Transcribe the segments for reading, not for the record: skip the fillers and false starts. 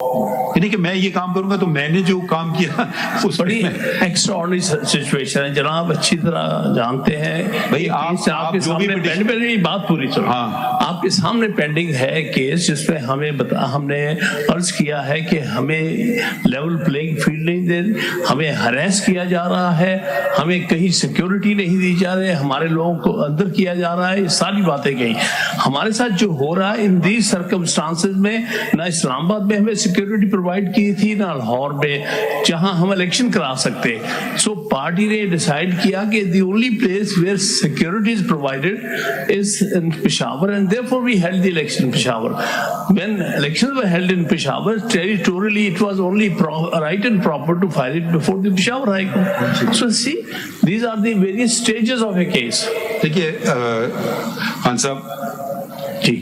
یعنی کہ میں یہ کام کروں گا تو میں نے جو کام کیا اس بڑی ایکسٹرا آرڈنری سچویشن ہے جناب, اچھی طرح جانتے ہیں بھائی. آپ کے جو بھی سامنے بات پوری سنو. ہاں, آپ کے سامنے پینڈنگ ہے کیس جس میں ہم نے عرض کیا ہے کہ ہمیں لیول پلینگ فیلڈ نہیں دے, ہمیں ہریس کیا جا رہا ہے, ہمیں کہیں سیکیورٹی نہیں دی جا رہی, ہمارے لوگوں کو اندر کیا جا رہا ہے. یہ ساری باتیں کہیں ہمارے ساتھ جو ہو رہا ہے ان دیز سرکمسٹانسز میں, نہ اسلام آباد میں ہمیں سیکیورٹی پرووائڈ کی تھی نہ لاہور میں جہاں ہم الیکشن کرا سکتے. سو پارٹی نے ڈیسائیڈ کیا کہ the only place where security is provided is in Peshawar, and therefore we held the election in Peshawar. When elections were held in Peshawar, territorially it was only right and proper to file it before the Peshawar High Court. So see, these are the various stages of a case. دیکھیے خان صاحب جی,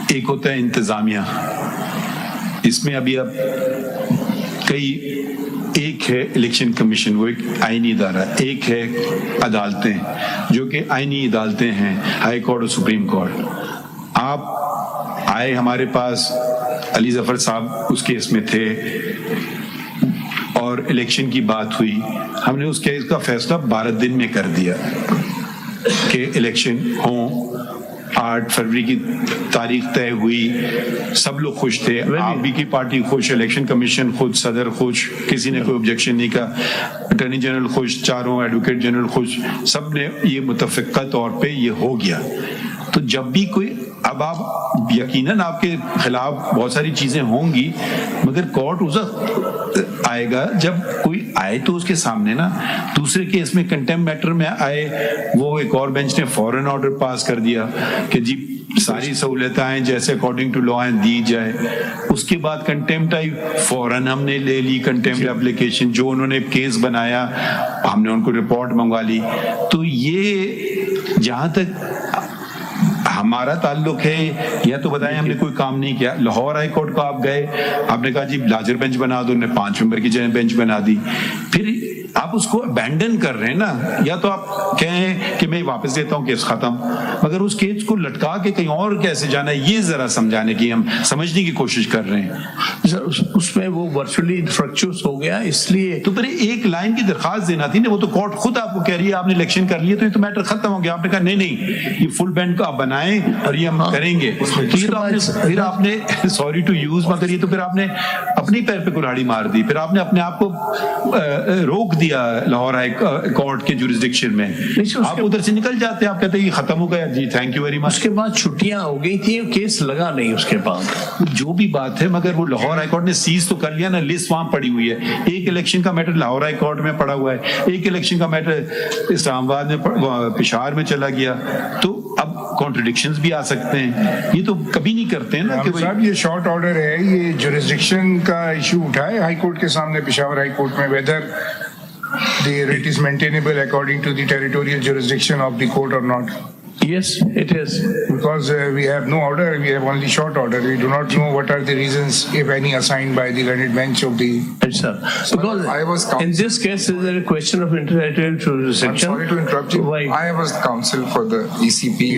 ایک ہوتا ہے انتظامیہ, اس میں ابھی اب کئی, ایک ہے الیکشن کمیشن وہ ایک آئینی ادارہ, ایک ہے عدالتیں جو کہ آئینی عدالتیں ہیں, ہائی کورٹ اور سپریم کورٹ. آپ آئے ہمارے پاس, علی ظفر صاحب اس کیس میں تھے اور الیکشن کی بات ہوئی, ہم نے اس کیس کا فیصلہ 12 دن میں کر دیا کہ الیکشن ہوں. 8 فروری کی تاریخ طے ہوئی, سب لوگ خوش تھے, آپ بھی کی پارٹی خوش, الیکشن کمیشن خود, صدر خوش, کسی نے کوئی آبجیکشن نہیں کہا, اٹارنی جنرل خوش, چاروں ایڈوکیٹ جنرل خوش, سب نے یہ متفقہ طور پہ یہ ہو گیا. تو جب بھی کوئی, اب آپ یقیناً آپ کے خلاف بہت ساری چیزیں ہوں گی, مگر کورٹ اس وقت آئے گا جب کوئی آئے تو اس کے سامنے نا. دوسرے کیس میں کنٹمپٹ میٹر میں آئے, وہ ایک اور بینچ نے فوراً آرڈر پاس کر دیا کہ جی ساری سہولتیں جیسے اکارڈنگ ٹو لا دی جائے. اس کے بعد کنٹمپٹ آئی, فوراً ہم نے لے لی کنٹمپٹ اپلیکیشن, جو انہوں نے کیس بنایا ہم نے ان کو رپورٹ منگوا لی. تو یہ جہاں تک ہمارا تعلق ہے, یا تو بتائیں ہم نے کوئی کام نہیں کیا. لاہور ہائی کورٹ کو آپ گئے, آپ نے کہا جی لارجر بینچ بنا دو, انہوں نے 5 ممبر کی بینچ بنا دی. پھر آپ اس کو ابینڈن کر رہے ہیں نا, یا تو آپ کہیں کہ میں واپس دیتا ہوں کیس ختم, مگر اس کیس کو لٹکا کے کہیں اور کیسے جانا ہے, یہ ذرا سمجھانے کی, ہم سمجھنے کی کوشش کر رہے ہیں. سر اس میں وہ ورچولی انفرکچوس ہو گیا, اس لیے تو پھر ایک لائن کی درخواست دینا تھی نا. وہ تو کورٹ خود آپ کو کہہ رہی ہے آپ نے الیکشن کر لیے تو یہ تو میٹر ختم ہو گیا. آپ نے کہا نہیں یہ فل بینڈ کو آپ بنائیں اور یہ ہم کریں گے. پھر آپ نے سوری ٹو یوز, مگر یہ تو پھر آپ نے اپنی پیر پہ کلاڑی مار دی, پھر آپ نے اپنے آپ کو روک دیا لاہور ہائی کورٹ کے جوریسڈکشن میں. آپ ادھر سے نکل جاتے, آپ کہتے ہیں یہ ختم ہو گیا جی تھینک یو ویری مچ. اس کے بعد چھٹیاں ہو گئی تھی, کیس لگا نہیں اس کے بعد. جو بھی بات ہے, مگر وہ لاہور ہائی کورٹ نے سیز تو کر لیا نا, لسٹ وہاں پڑی ہوئی ہے. ایک الیکشن کا میٹر لاہور ہائی کورٹ میں پڑا ہوا ہے, ایک الیکشن کا میٹر اسلام آباد میں پشاور میں چلا گیا. تو اب کانٹرڈکشنز بھی آ سکتے ہیں, یہ تو کبھی نہیں کرتے ہیں نا کہ صاحب یہ شارٹ آرڈر ہے, یہ جوریسڈکشن کا ایشو اٹھائے ہائی کورٹ کے سامنے پشاور ہائی کورٹ میں, whether the writ is maintainable according to the territorial jurisdiction of the court or not. Yes, it is. Because we have no order, we have only short order. We do not know what are the reasons, if any, assigned by the learned bench of the... Yes, sir. Because in this case, is there a question of territorial jurisdiction? I'm sorry to interrupt you. Why? I was counsel for the ECP.